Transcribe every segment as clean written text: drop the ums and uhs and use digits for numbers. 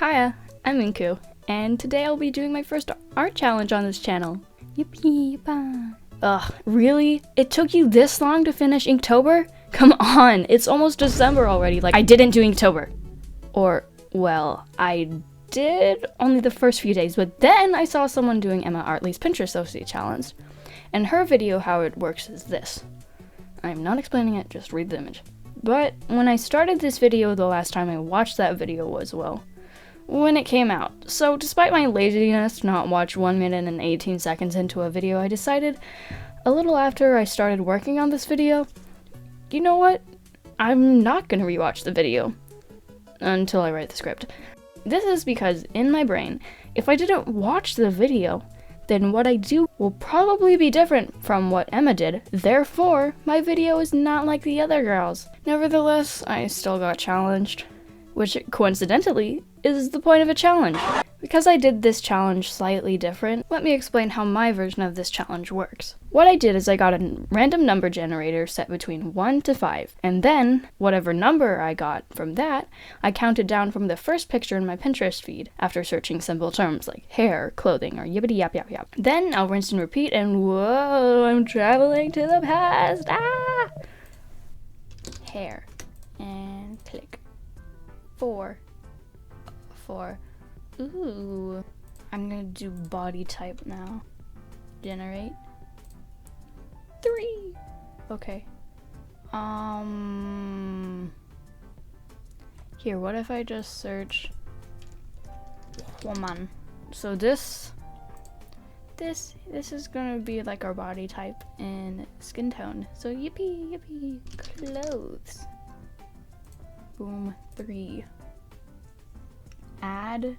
Hiya, I'm Minku, and today I'll be doing my first art challenge on this channel. Yippee! Ugh, really? It took you this long to finish Inktober? Come on, it's almost December already. Like, I didn't do Inktober. Or, well, I did only the first few days, but then I saw someone doing Emma Artley's Pinterest OC challenge. And her video, how it works is this. I'm not explaining it, just read the image. But when I started this video, the last time I watched that video was, well, when it came out. So despite my laziness to not watch 1 minute and 18 seconds into a video, I decided a little after I started working on this video, you know what? I'm not gonna rewatch the video until I write the script. This is because in my brain, if I didn't watch the video, then what I do will probably be different from what Emma did. Therefore, my video is not like the other girls. Nevertheless, I still got challenged, which coincidentally is the point of a challenge. Because I did this challenge slightly different, let me explain how my version of this challenge works. What I did is I got a random number generator set between 1 to 5, and then whatever number I got from that, I counted down from the first picture in my Pinterest feed after searching simple terms like hair, clothing, or yippity yap yap yap. Then I'll rinse and repeat, and whoa, I'm traveling to the past! Ah! Hair, and click. 4. Ooh. I'm gonna do body type now. Generate. 3. Okay. Here, what if I just search woman? So this is gonna be like our body type and skin tone. So yippee, clothes. Boom, 3. Add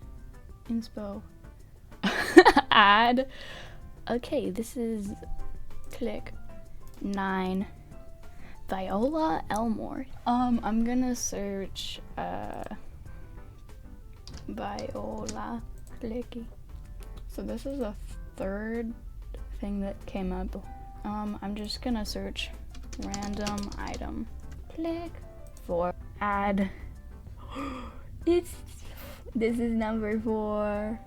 inspo. Add. Okay, this is click 9. Viola Elmore. I'm gonna search Viola clicky. So this is the third thing that came up. I'm just gonna search random item. Click 4. Add. This is number 4.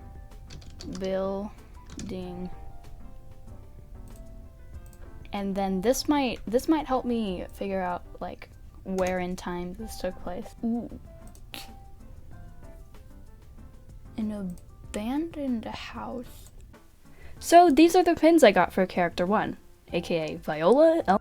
Building. And then this might help me figure out like where in time this took place. Ooh. An abandoned house. So these are the pins I got for character 1, aka Viola.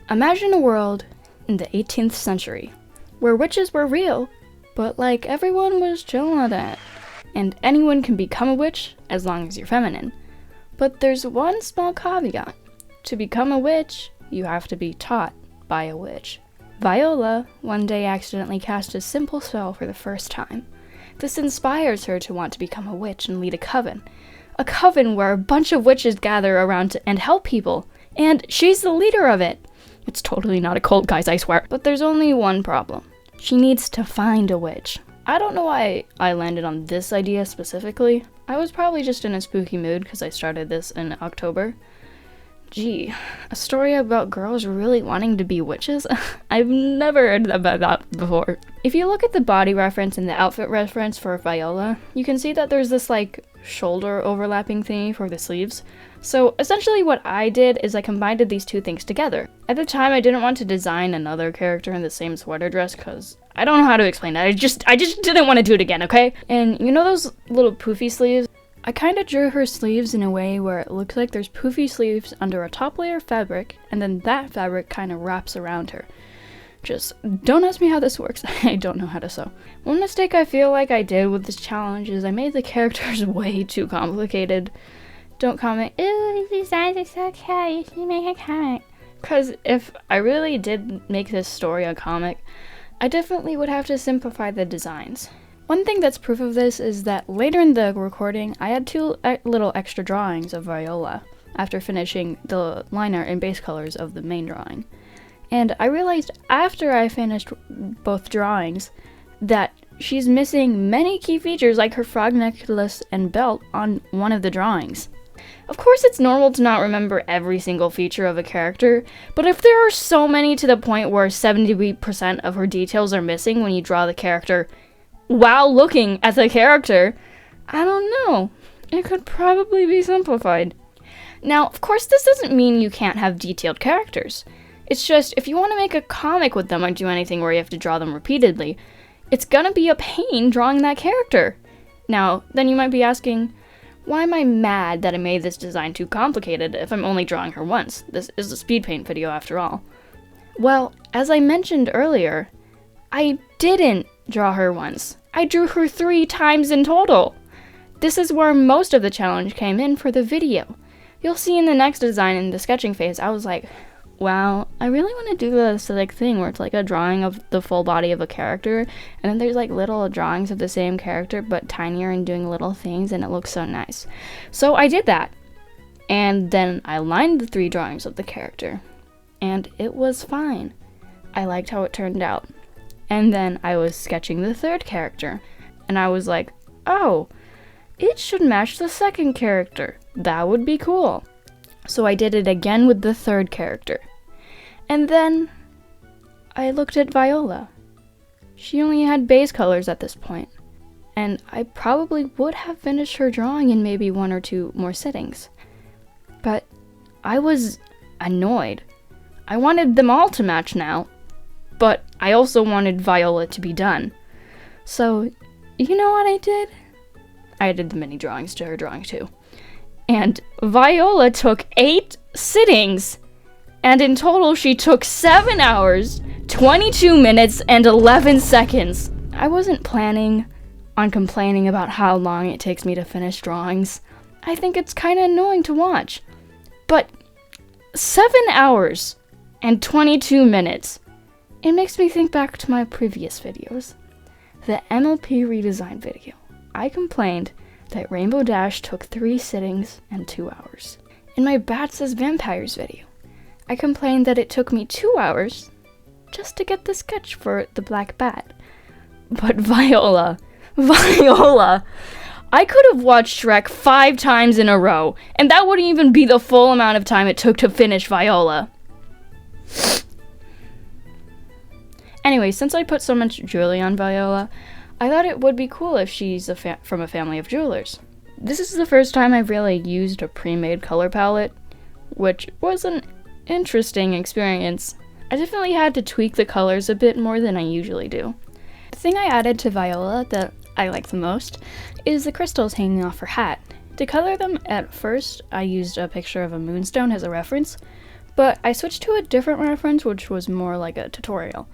Imagine a world in the 18th century where witches were real, but like everyone was chilling with that. And anyone can become a witch as long as you're feminine. But there's one small caveat. To become a witch, you have to be taught by a witch. Viola one day accidentally cast a simple spell for the first time. This inspires her to want to become a witch and lead a coven. A coven where a bunch of witches gather around and help people. And she's the leader of it. It's totally not a cult, guys, I swear. But there's only one problem. She needs to find a witch. I don't know why I landed on this idea specifically. I was probably just in a spooky mood because I started this in October. Gee, a story about girls really wanting to be witches? I've never heard about that before. If you look at the body reference and the outfit reference for Viola, you can see that there's this like shoulder overlapping thingy for the sleeves. So essentially what I did is I combined these two things together. At the time I didn't want to design another character in the same sweater dress because I don't know how to explain that. I just didn't want to do it again, okay? And you know those little poofy sleeves? I kind of drew her sleeves in a way where it looks like there's poofy sleeves under a top layer of fabric, and then that fabric kind of wraps around her. Just don't ask me how this works. I don't know how to sew. One mistake I feel like I did with this challenge is I made the characters way too complicated. Don't comment, ooh, these designs are so cute, you should make a comic. Because if I really did make this story a comic, I definitely would have to simplify the designs. One thing that's proof of this is that later in the recording, I had 2 little extra drawings of Viola after finishing the liner and base colors of the main drawing. And I realized after I finished both drawings that she's missing many key features like her frog necklace and belt on one of the drawings. Of course, it's normal to not remember every single feature of a character, but if there are so many to the point where 70% of her details are missing when you draw the character while looking at the character, I don't know. It could probably be simplified. Now, of course, this doesn't mean you can't have detailed characters. It's just, if you want to make a comic with them or do anything where you have to draw them repeatedly, it's gonna be a pain drawing that character. Now, then you might be asking, why am I mad that I made this design too complicated if I'm only drawing her once? This is a speed paint video after all. Well, as I mentioned earlier, I didn't draw her once. I drew her 3 times in total. This is where most of the challenge came in for the video. You'll see in the next design in the sketching phase, I was like, wow, I really want to do this like thing where it's like a drawing of the full body of a character, and then there's like little drawings of the same character but tinier and doing little things, and it looks so nice. So I did that, and then I lined the 3 drawings of the character, and it was fine. I liked how it turned out. And then I was sketching the 3rd character, and I was like, oh, it should match the 2nd character. That would be cool. So I did it again with the 3rd character. And then I looked at Viola. She only had base colors at this point, and I probably would have finished her drawing in maybe 1 or 2 more sittings. But I was annoyed. I wanted them all to match now, but I also wanted Viola to be done. So, you know what I did? I did the mini drawings to her drawing too. And Viola took 8 sittings, and in total she took 7 hours, 22 minutes, and 11 seconds. I wasn't planning on complaining about how long it takes me to finish drawings. I think it's kind of annoying to watch. But 7 hours and 22 minutes. It makes me think back to my previous videos. The MLP redesign video. I complained that Rainbow Dash took 3 sittings and 2 hours. In my Bat Says Vampires video, I complained that it took me 2 hours just to get the sketch for the Black Bat. But Viola, I could have watched Shrek 5 times in a row, and that wouldn't even be the full amount of time it took to finish Viola. Anyway, since I put so much jewelry on Viola, I thought it would be cool if she's from a family of jewelers. This is the first time I've really used a pre-made color palette, which was an interesting experience. I definitely had to tweak the colors a bit more than I usually do. The thing I added to Viola that I like the most is the crystals hanging off her hat. To color them at first, I used a picture of a moonstone as a reference, but I switched to a different reference which was more like a tutorial.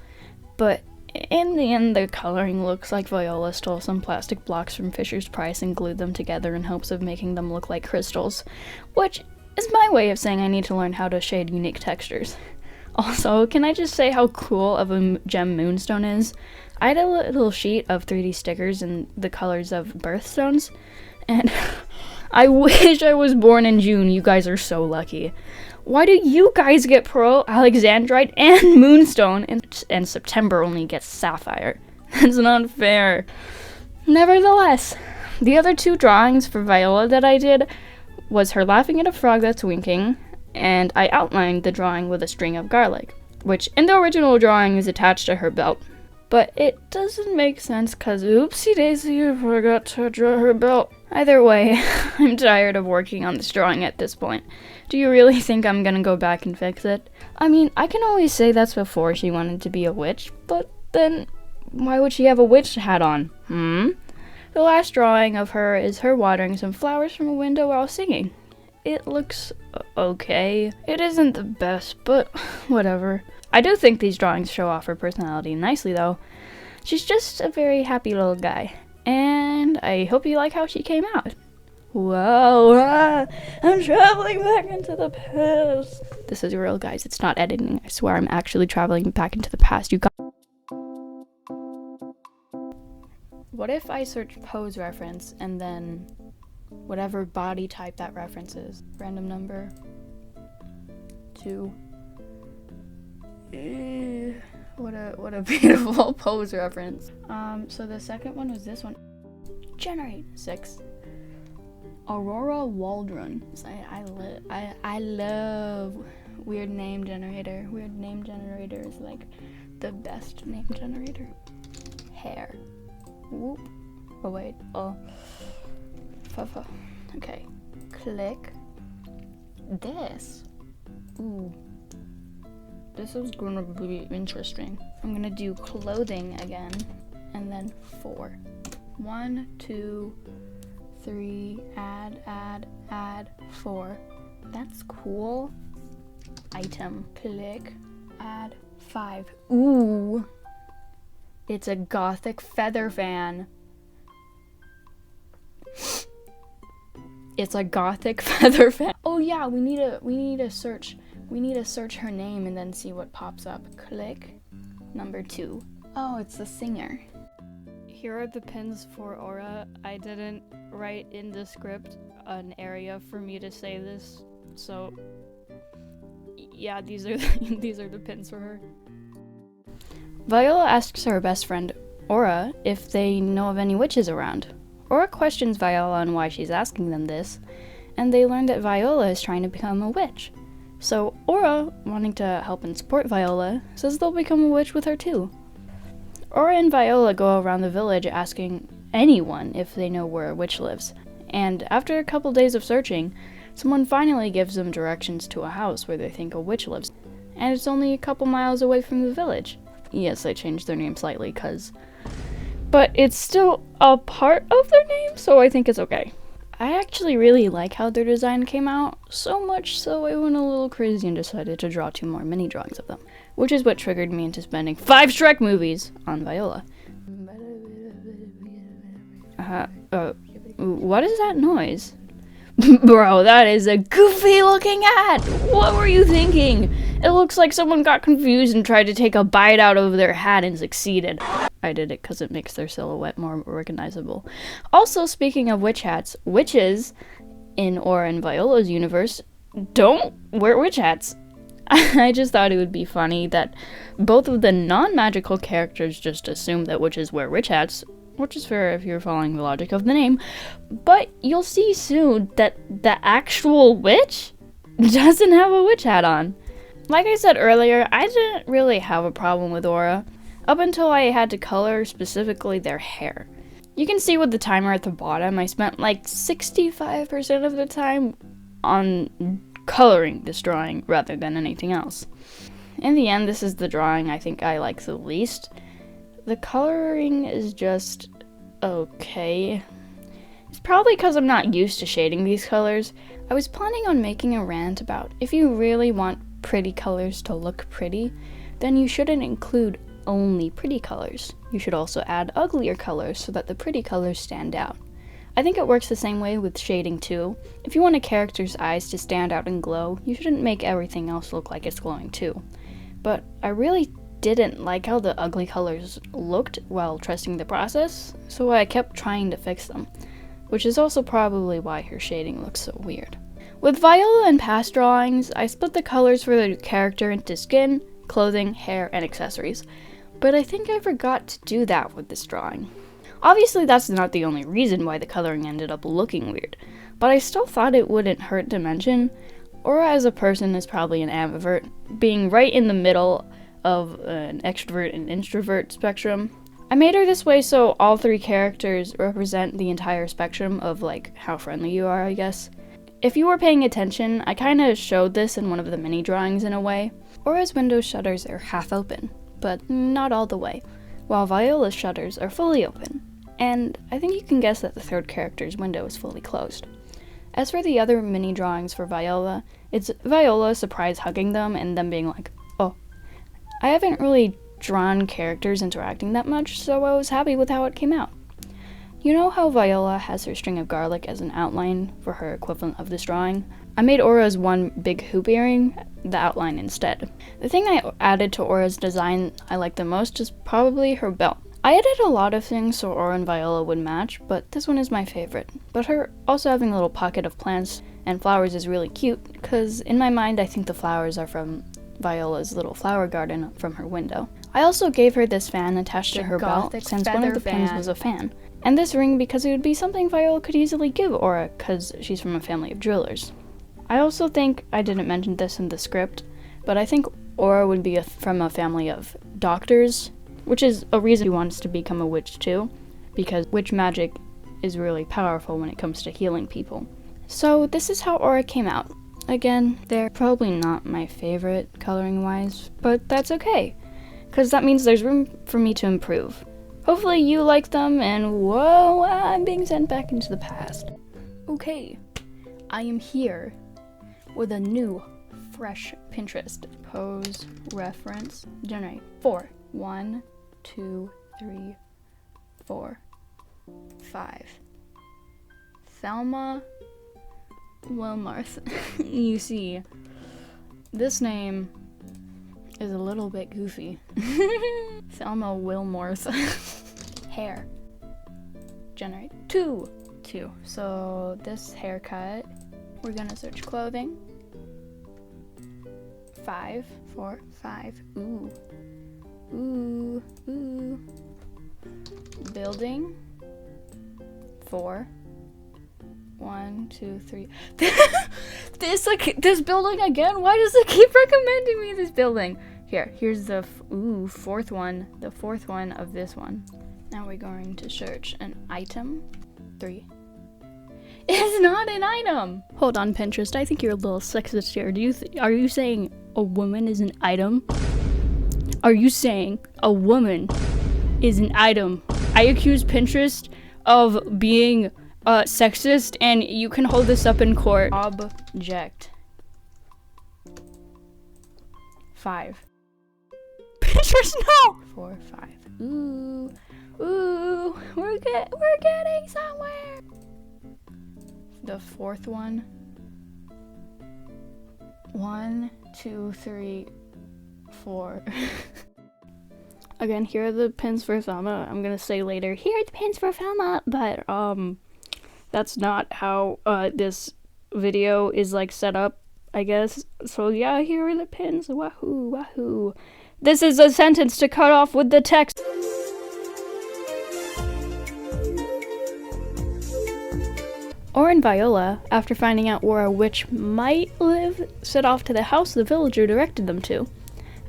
But in the end, the coloring looks like Viola stole some plastic blocks from Fisher's Price and glued them together in hopes of making them look like crystals, which is my way of saying I need to learn how to shade unique textures. Also, can I just say how cool of a gem moonstone is? I had a little sheet of 3D stickers in the colors of birthstones, and I wish I was born in June. You guys are so lucky. Why do you guys get Pearl, Alexandrite, and Moonstone, and September only gets Sapphire? That's not fair. Nevertheless, the other 2 drawings for Viola that I did was her laughing at a frog that's winking, and I outlined the drawing with a string of garlic, which in the original drawing is attached to her belt. But it doesn't make sense because oopsie daisy, I forgot to draw her belt. Either way, I'm tired of working on this drawing at this point. Do you really think I'm gonna go back and fix it? I mean, I can always say that's before she wanted to be a witch, but then why would she have a witch hat on? The last drawing of her is her watering some flowers from a window while singing. It looks okay. It isn't the best, but whatever. I do think these drawings show off her personality nicely, though. She's just a very happy little guy, and I hope you like how she came out. Whoa, I'm traveling back into the past. This is real, guys. It's not editing. I swear I'm actually traveling back into the past. You got. What if I search pose reference and then whatever body type that reference is? Random number 2. What a beautiful pose reference. So the second one was this one. Generate 6. Aurora Waldron. I love weird name generator. Weird name generator is like the best name generator. Hair. Whoop. Oh wait. Oh. Okay. Click. This. Ooh. This is gonna be interesting. I'm gonna do clothing again, and then 4. 1, 2, 3, add, 4. That's cool. Item, click, add, 5. Ooh, it's a gothic feather fan. It's a gothic feather fan. Oh yeah, we need to search her name and then see what pops up. Click, number 2. Oh, it's the singer. Here are the pins for Aura. I didn't write in the script an area for me to say this, so yeah, these are the pins for her. Viola asks her best friend Aura if they know of any witches around. Aura questions Viola on why she's asking them this, and they learn that Viola is trying to become a witch. So Aura, wanting to help and support Viola, says they'll become a witch with her too. Aura and Viola go around the village asking anyone if they know where a witch lives, and after a couple days of searching, someone finally gives them directions to a house where they think a witch lives, and it's only a couple miles away from the village. Yes, I changed their name slightly, but it's still a part of their name, so I think it's okay. I actually really like how their design came out, so much so I went a little crazy and decided to draw 2 more mini drawings of them, which is what triggered me into spending 5 Shrek movies on Viola. What is that noise? Bro, that is a goofy looking hat! What were you thinking? It looks like someone got confused and tried to take a bite out of their hat and succeeded. I did it because it makes their silhouette more recognizable. Also, speaking of witch hats, witches in Aura and Viola's universe don't wear witch hats. I just thought it would be funny that both of the non-magical characters just assume that witches wear witch hats, which is fair if you're following the logic of the name, but you'll see soon that the actual witch doesn't have a witch hat on. Like I said earlier, I didn't really have a problem with Aura, up until I had to color specifically their hair. You can see with the timer at the bottom, I spent like 65% of the time on coloring this drawing rather than anything else. In the end, this is the drawing I think I like the least. The coloring is just okay. It's probably because I'm not used to shading these colors. I was planning on making a rant about if you really want pretty colors to look pretty, then you shouldn't include only pretty colors. You should also add uglier colors so that the pretty colors stand out. I think it works the same way with shading too. If you want a character's eyes to stand out and glow, you shouldn't make everything else look like it's glowing too. But I really didn't like how the ugly colors looked while trusting the process, so I kept trying to fix them, which is also probably why her shading looks so weird. With Viola and past drawings, I split the colors for the character into skin, clothing, hair, and accessories, but I think I forgot to do that with this drawing. Obviously that's not the only reason why the coloring ended up looking weird, but I still thought it wouldn't hurt to mention. Aura as a person is probably an ambivert, being right in the middle of an extrovert and introvert spectrum. I made her this way so all 3 characters represent the entire spectrum of like how friendly you are, I guess. If you were paying attention, I kinda showed this in one of the mini drawings in a way. Aura's window shutters are half open, but not all the way, while Viola's shutters are fully open. And I think you can guess that the 3rd character's window is fully closed. As for the other mini drawings for Viola, it's Viola surprise hugging them and them being like, oh. I haven't really drawn characters interacting that much, so I was happy with how it came out. You know how Viola has her string of garlic as an outline for her equivalent of this drawing? I made Aura's one big hoop earring the outline instead. The thing I added to Aura's design I like the most is probably her belt. I added a lot of things so Aura and Viola would match, but this one is my favorite. But her also having a little pocket of plants and flowers is really cute, because in my mind I think the flowers are from Viola's little flower garden from her window. I also gave her this fan attached to her belt since one of the pins was a fan. And this ring because it would be something Viola could easily give Aura because she's from a family of jewelers. I also think, I didn't mention this in the script, but I think Aura would be from a family of doctors, which is a reason she wants to become a witch too, because witch magic is really powerful when it comes to healing people. So this is how Aura came out. Again, they're probably not my favorite coloring-wise, but that's okay, because that means there's room for me to improve. Hopefully you like them, and whoa, I'm being sent back into the past. Okay, I am here with a new, fresh Pinterest. Pose, reference, generate. 4. 1, 2, 3, 4, 5. Thelma Wilmarth. You see, this name is a little bit goofy. Thelma Wilmarth. Hair. Generate. 2. So this haircut, we're gonna search clothing. 5. 4, 5. Ooh. Building. 4. 1, 2, 3. This building again? Why does it keep recommending me this building? Here's the fourth one. The fourth one of this one. Now we're going to search an item. 3. It's not an item. Hold on, Pinterest. I think you're a little sexist here. Are you saying a woman is an item? Are you saying a woman is an item? I accuse Pinterest of being sexist, and you can hold this up in court. Object. 5. Pinterest, no! 4, 5. Ooh, we're getting somewhere. The fourth one. 1, 2, 3, 4. Again, here are the pins for Thelma. I'm gonna say later, here are the pins for Thelma, but that's not how this video is like set up, I guess. So yeah, here are the pins. Wahoo. This is a sentence to cut off with the text. Aura and Viola, after finding out where a witch might live, set off to the house the villager directed them to.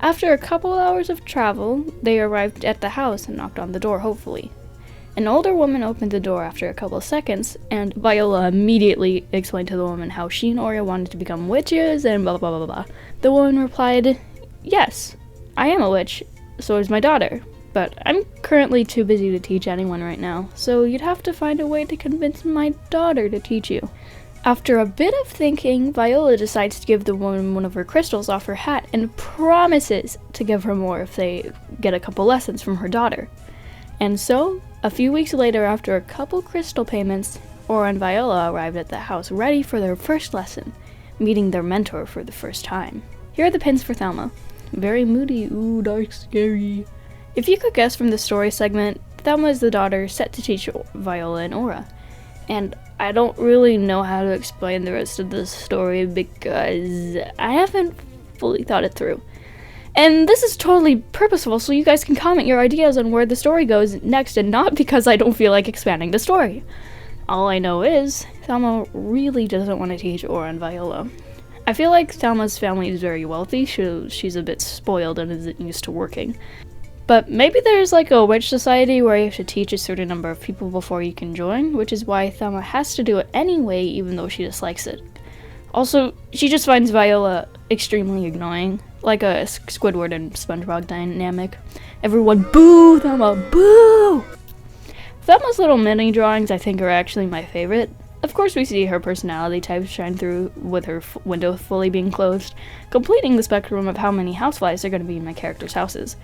After a couple hours of travel, they arrived at the house and knocked on the door hopefully. An older woman opened the door after a couple of seconds, and Viola immediately explained to the woman how she and Aura wanted to become witches and blah blah blah blah blah. The woman replied, "Yes, I am a witch, so is my daughter, but I'm currently too busy to teach anyone right now, so you'd have to find a way to convince my daughter to teach you." After a bit of thinking, Viola decides to give the woman one of her crystals off her hat and promises to give her more if they get a couple lessons from her daughter. And so, a few weeks later, after a couple crystal payments, Aura and Viola arrived at the house ready for their first lesson, meeting their mentor for the first time. Here are the pins for Thelma. Very moody, ooh, dark, scary. If you could guess from the story segment, Thelma is the daughter set to teach Viola and Aura. And I don't really know how to explain the rest of the story because I haven't fully thought it through. And this is totally purposeful, so you guys can comment your ideas on where the story goes next, and not because I don't feel like expanding the story. All I know is, Thelma really doesn't want to teach Aura and Viola. I feel like Thelma's family is very wealthy, so she's a bit spoiled and isn't used to working. But maybe there's like a witch society where you have to teach a certain number of people before you can join, which is why Thelma has to do it anyway, even though she dislikes it. Also, she just finds Viola extremely annoying, like a Squidward and SpongeBob dynamic. Everyone, boo Thelma, boo! Thelma's little mini drawings I think are actually my favorite. Of course we see her personality types shine through with her window fully being closed, completing the spectrum of how many houseflies are going to be in my characters' houses.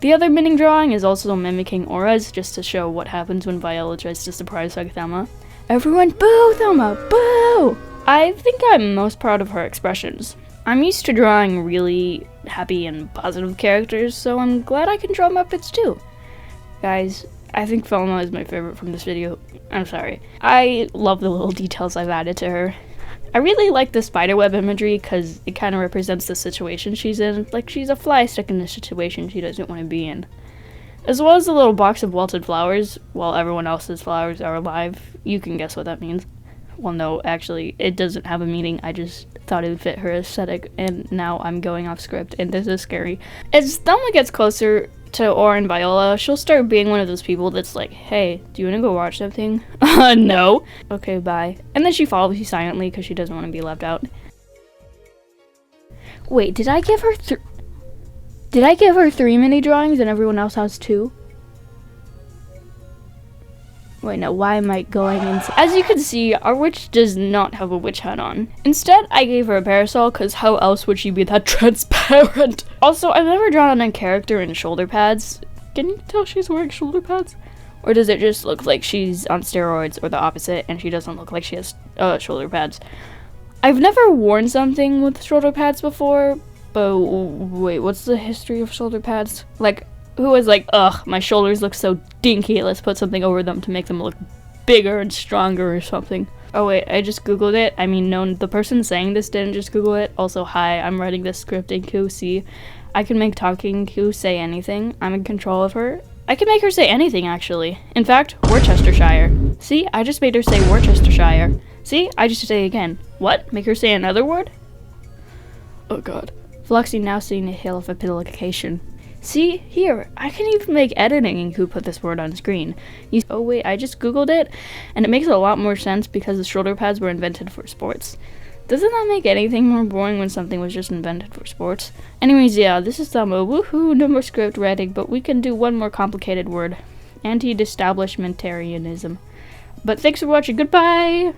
The other mini drawing is also mimicking Aura's, just to show what happens when Viola tries to surprise hug Thelma. Everyone, boo Thelma, boo! I think I'm most proud of her expressions. I'm used to drawing really happy and positive characters, so I'm glad I can draw Muppets too. Guys, I think Thelma is my favorite from this video. I'm sorry. I love the little details I've added to her. I really like the spiderweb imagery because it kind of represents the situation she's in. Like, she's a fly stuck in a situation she doesn't want to be in. As well as a little box of wilted flowers, while everyone else's flowers are alive. You can guess what that means. Well, no, actually, it doesn't have a meaning. I just thought it would fit her aesthetic, and now I'm going off script, and this is scary. As Thelma gets closer to Orr and Viola, she'll start being one of those people that's like, hey, do you want to go watch something? No. Okay, bye. And then she follows you silently because she doesn't want to be left out. Wait, did I give her three mini drawings and everyone else has 2? Wait, no, why am I going into... As you can see, our witch does not have a witch hat on. Instead, I gave her a parasol, because how else would she be that transparent? Also, I've never drawn on a character in shoulder pads. Can you tell she's wearing shoulder pads? Or does it just look like she's on steroids, or the opposite, and she doesn't look like she has shoulder pads? I've never worn something with shoulder pads before, but wait, what's the history of shoulder pads? Like, who was like, ugh, my shoulders look so dinky, let's put something over them to make them look bigger and stronger or something. Oh wait, I just googled it. I mean, no, the person saying this didn't just Google it. Also, hi, I'm writing this script in Q. See, I can make talking Q say anything. I'm in control of her. I can make her say anything, actually. In fact, Worcestershire. See, I just made her say Worcestershire. See, I just say again. What? Make her say another word? Oh god. Fluxy now seeing a hill of application. See, here, I can even make editing and who put this word on screen. Oh wait, I just googled it, and it makes a lot more sense because the shoulder pads were invented for sports. Doesn't that make anything more boring when something was just invented for sports? Anyways, yeah, this is Thelma. Woohoo, no more script writing, but we can do one more complicated word. Anti-establishmentarianism. But thanks for watching, goodbye!